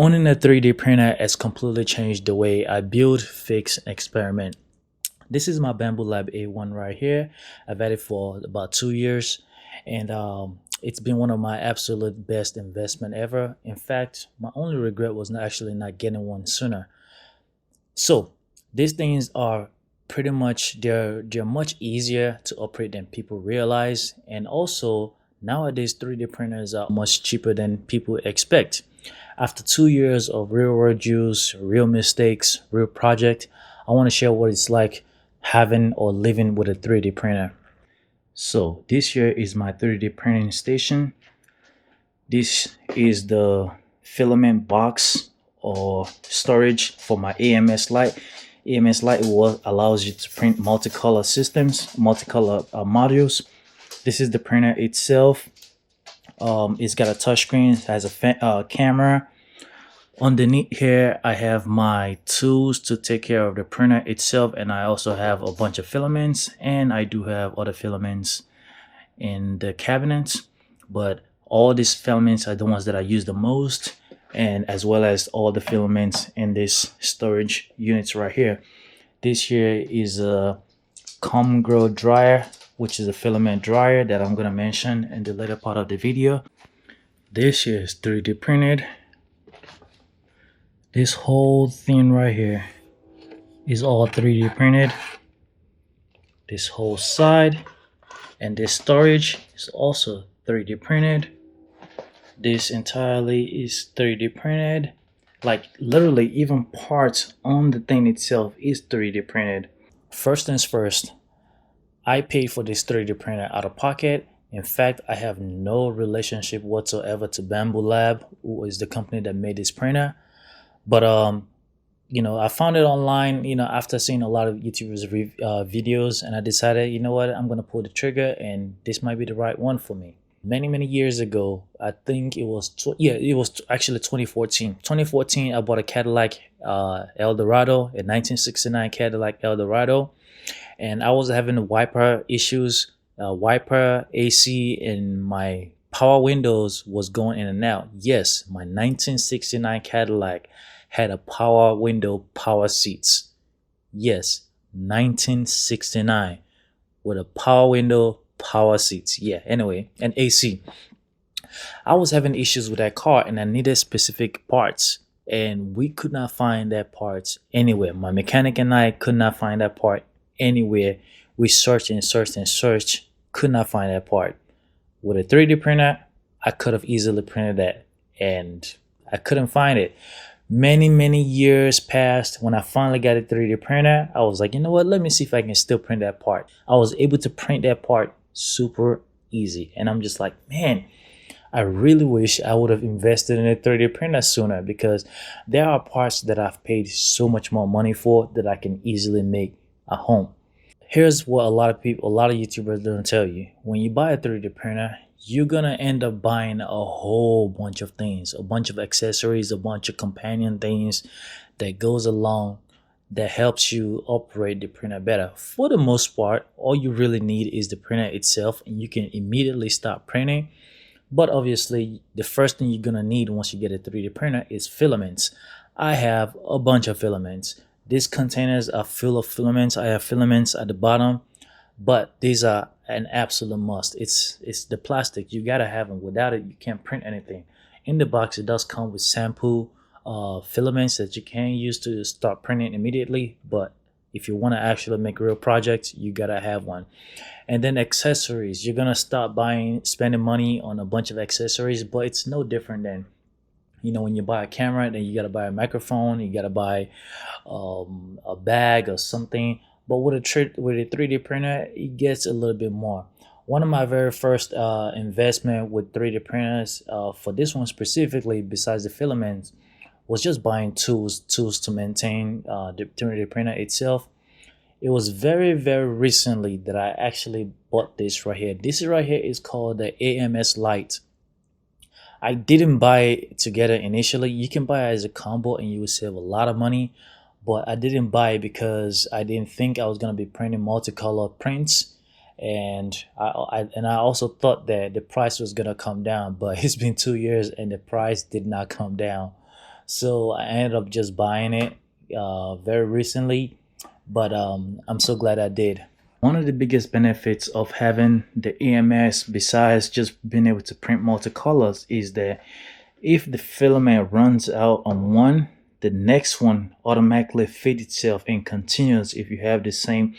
Owning a 3D printer has completely changed the way I build, fix, and experiment. This is my Bambu Lab A1 right here. I've had it for about 2 years, and it's been one of my absolute best investment ever. In fact, my only regret was actually not getting one sooner. So these things are pretty much they're much easier to operate than people realize, and also nowadays 3D printers are much cheaper than people expect. After 2 years of real world use, real mistakes, real project, I want to share what it's like having or living with a 3D printer. So this here is my 3D printing station. This is the filament box or storage for my AMS light. AMS light allows you to print multicolor systems, multicolor modules. This is the printer itself. It's got a touchscreen, it has a camera. Underneath here, I have my tools to take care of the printer itself, and I also have a bunch of filaments, and I do have other filaments in the cabinets, but all these filaments are the ones that I use the most, and as well as all the filaments in this storage units right here. This here is a Common Grow dryer, which is a filament dryer that I'm going to mention in the later part of the video. This here is 3D printed. This whole thing right here is all 3D printed. This whole side and this storage is also 3D printed. This entirely is 3D printed. Like literally even parts on the thing itself is 3D printed. First things first, I paid for this 3D printer out of pocket. In fact, I have no relationship whatsoever to Bambu Lab, who is the company that made this printer. But I found it online, after seeing a lot of YouTubers videos, and I decided, you know what, I'm gonna pull the trigger, and this might be the right one for me. Many years ago, I think it was actually 2014. 2014, I bought a Cadillac Eldorado, a 1969 Cadillac Eldorado, and I was having wiper issues, wiper AC, and my power windows was going in and out. Yes, my 1969 Cadillac had a power window, power seats. Yes, 1969 with a power window, power seats. Yeah, anyway, and AC. I was having issues with that car, and I needed specific parts, and we could not find that parts anywhere. My mechanic and I could not find that part anywhere. We searched and searched and searched, could not find that part. With a 3D printer, I could have easily printed that, and I couldn't find it. Many years passed. When I finally got a 3D printer, I was like, you know what, let me see if I can still print that part. I was able to print that part super easy, and I'm just like, man, I really wish I would have invested in a 3D printer sooner, because there are parts that I've paid so much more money for that I can easily make at home. Here's what a lot of YouTubers don't tell you. When you buy a 3D printer, you're gonna end up buying a whole bunch of things, a bunch of accessories, a bunch of companion things that goes along that helps you operate the printer better. For the most part, all you really need is the printer itself, and you can immediately start printing. But obviously, the first thing you're gonna need once you get a 3D printer is filaments. I have a bunch of filaments. These containers are full of filaments. I have filaments at the bottom, but these are an absolute must. It's the plastic. You gotta have them. Without it, you can't print anything. In the box, it does come with sample filaments that you can use to start printing immediately. But if you want to actually make real projects, you gotta have one. And then accessories. You're gonna start spending money on a bunch of accessories, but it's no different than, when you buy a camera, then you got to buy a microphone, you got to buy a bag or something. But with a 3D printer, it gets a little bit more. One of my very first investment with 3D printers, for this one specifically, besides the filaments, was just buying tools to maintain the 3D printer itself. It was very recently that I actually bought this right here. This right here is called the AMS Lite. I didn't buy it together initially. You can buy it as a combo and you will save a lot of money, but I didn't buy it because I didn't think I was going to be printing multicolor prints, and I also thought that the price was going to come down, but it's been 2 years and the price did not come down. So I ended up just buying it very recently, but I'm so glad I did. One of the biggest benefits of having the EMS, besides just being able to print multicolors, is that if the filament runs out on one, the next one automatically fits itself and continues if you have the same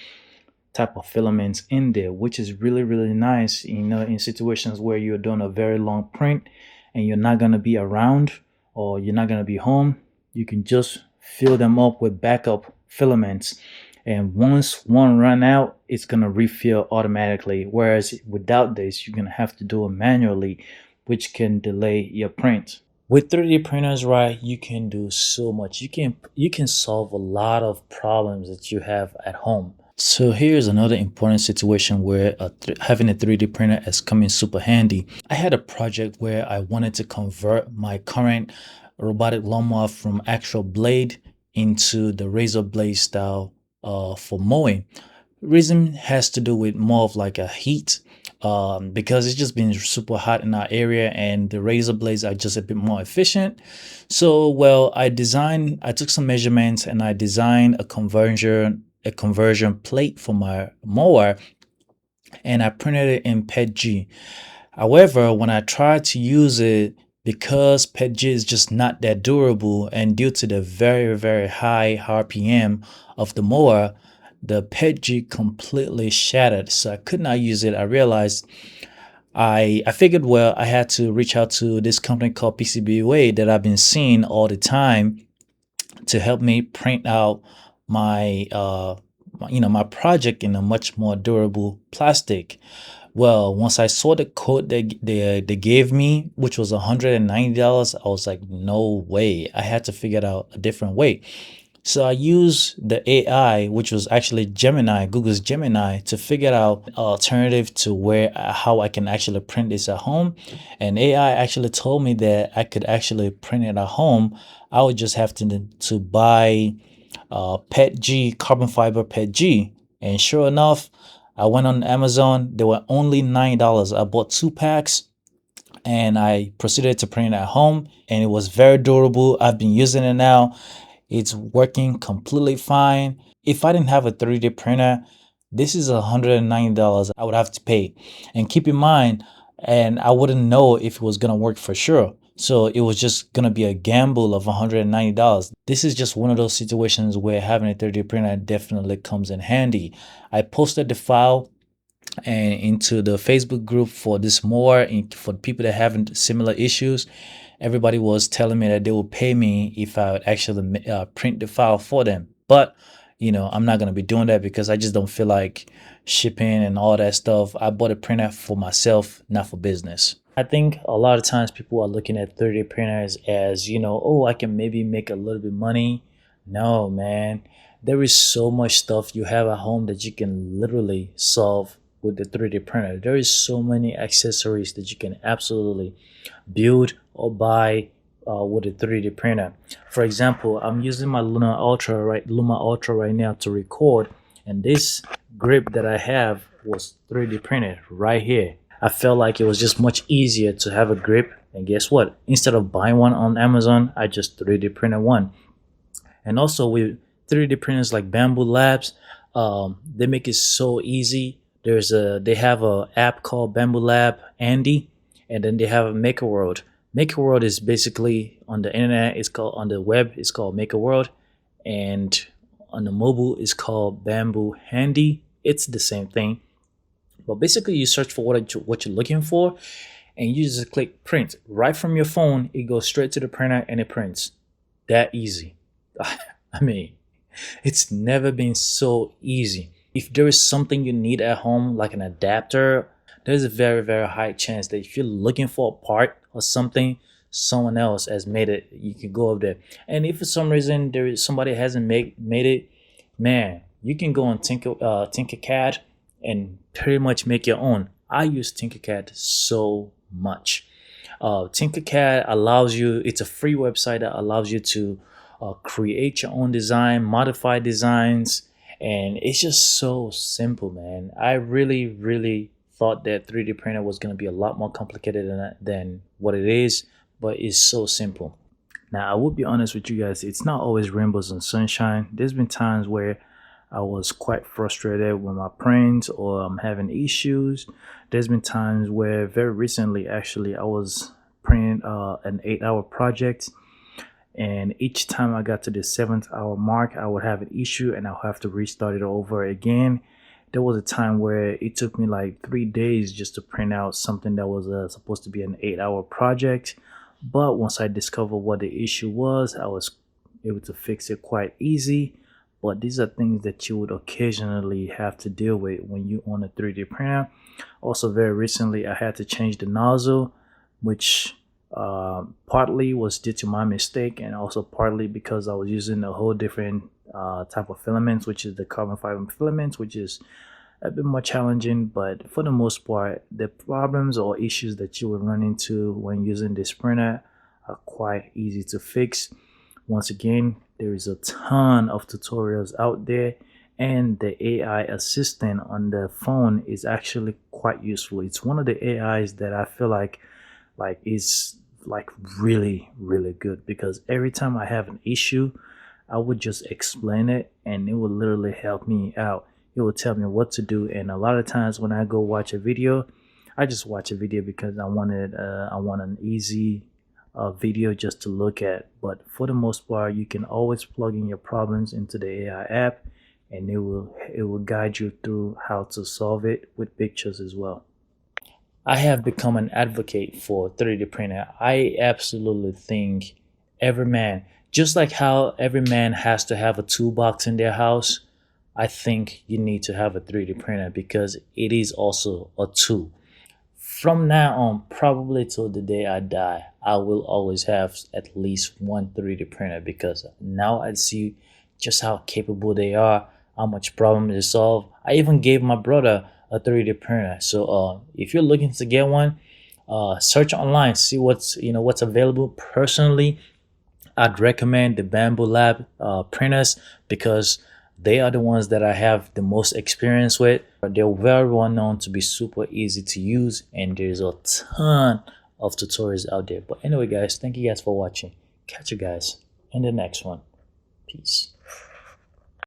type of filaments in there, which is really, really nice, in situations where you're doing a very long print and you're not going to be around or you're not going to be home. You can just fill them up with backup filaments, and once one run out, it's going to refill automatically, whereas without this, you're going to have to do it manually, which can delay your print. With 3D printers, right, you can do so much. You can solve a lot of problems that you have at home. So here's another important situation where having a 3D printer has come in super handy. I had a project where I wanted to convert my current robotic lawnmower from actual blade into the razor blade style for mowing. Reason has to do with more of like a heat, because it's just been super hot in our area and the razor blades are just a bit more efficient. So well, I took some measurements and I designed a conversion plate for my mower, and I printed it in PETG. However, when I tried to use it, because PETG is just not that durable, and due to the very, very high RPM of the mower, the PETG completely shattered. So I could not use it. I realized I figured, well, I had to reach out to this company called PCBWay that I've been seeing all the time to help me print out my project in a much more durable plastic. Well, once I saw the quote they gave me, which was $190, I was like, no way. I had to figure it out a different way. So I used the AI, which was actually Gemini, Google's Gemini, to figure out an alternative to where how I can actually print this at home. And AI actually told me that I could actually print it at home. I would just have to buy PETG, carbon fiber PETG. And sure enough, I went on Amazon. They were only $9. I bought 2 packs and I proceeded to print it at home, and it was very durable. I've been using it now. It's working completely fine. If I didn't have a 3D printer, this is $190 I would have to pay. And keep in mind, and I wouldn't know if it was gonna work for sure. So it was just gonna be a gamble of $190. This is just one of those situations where having a 3D printer definitely comes in handy. I posted the file and into the Facebook group for this more, and for people that haven't similar issues. Everybody was telling me that they would pay me if I would actually print the file for them. But I'm not gonna be doing that because I just don't feel like shipping and all that stuff. I bought a printer for myself, not for business. I think a lot of times people are looking at 3D printers as, oh, I can maybe make a little bit money. No, man. There is so much stuff you have at home that you can literally solve with the 3D printer. There is so many accessories that you can absolutely build or buy with a 3D printer. For example, I'm using my Luma Ultra right now to record, and this grip that I have was 3D printed right here. I felt like it was just much easier to have a grip, and guess what? Instead of buying one on Amazon, I just 3D printed one. And also with 3D printers like Bambu Labs, they make it so easy. They have a app called Bambu Lab Andy, and then they have a Maker World. Maker World is basically on the internet. On the web. It's called Maker World, and on the mobile, it's called Bamboo Handy. It's the same thing, but basically, you search for what you're looking for, and you just click print right from your phone. It goes straight to the printer and it prints. That easy. I mean, it's never been so easy. If there is something you need at home, like an adapter, there's a very, very high chance that if you're looking for a part or something, someone else has made it. You can go up there. And if for some reason somebody hasn't made it, man, you can go on Tinkercad and pretty much make your own. I use Tinkercad so much. Tinkercad allows you, it's a free website that allows you to create your own design, modify designs, and it's just so simple, man. I really, really thought that 3D printer was going to be a lot more complicated than what it is, but it's so simple. Now, I will be honest with you guys, it's not always rainbows and sunshine. There's been times where I was quite frustrated with my prints or I'm having issues. There's been times where very recently, actually, I was printing an 8-hour project, and each time I got to the 7th hour mark, I would have an issue and I'll have to restart it over again. There was a time where it took me like 3 days just to print out something that was supposed to be an 8-hour project. But once I discovered what the issue was, I was able to fix it quite easy. But these are things that you would occasionally have to deal with when you own a 3D printer. Also, very recently, I had to change the nozzle, which partly was due to my mistake, and also partly because I was using a whole different type of filaments, which is the carbon fiber filaments, which is a bit more challenging. But for the most part, the problems or issues that you will run into when using this printer are quite easy to fix. Once again, there is a ton of tutorials out there, and the AI assistant on the phone is actually quite useful. It's one of the AIs that I feel like is like really good, because every time I have an issue, I would just explain it and it would literally help me out. It will tell me what to do. And a lot of times when I go watch a video, I just watch a video because I want an easy video just to look at. But for the most part, you can always plug in your problems into the AI app, and it will guide you through how to solve it with pictures as well. I have become an advocate for 3D printer. I absolutely think every man, just like how every man has to have a toolbox in their house, I think you need to have a 3D printer because it is also a tool. From now on, probably till the day I die, I will always have at least one 3D printer, because now I see just how capable they are, how much problem they solve. I even gave my brother a 3D printer. So if you're looking to get one, search online, see what's available. Personally, I'd recommend the Bambu Lab printers, because they are the ones that I have the most experience with. They're very well known to be super easy to use, and there's a ton of tutorials out there. But anyway, guys, thank you guys for watching. Catch you guys in the next one. Peace.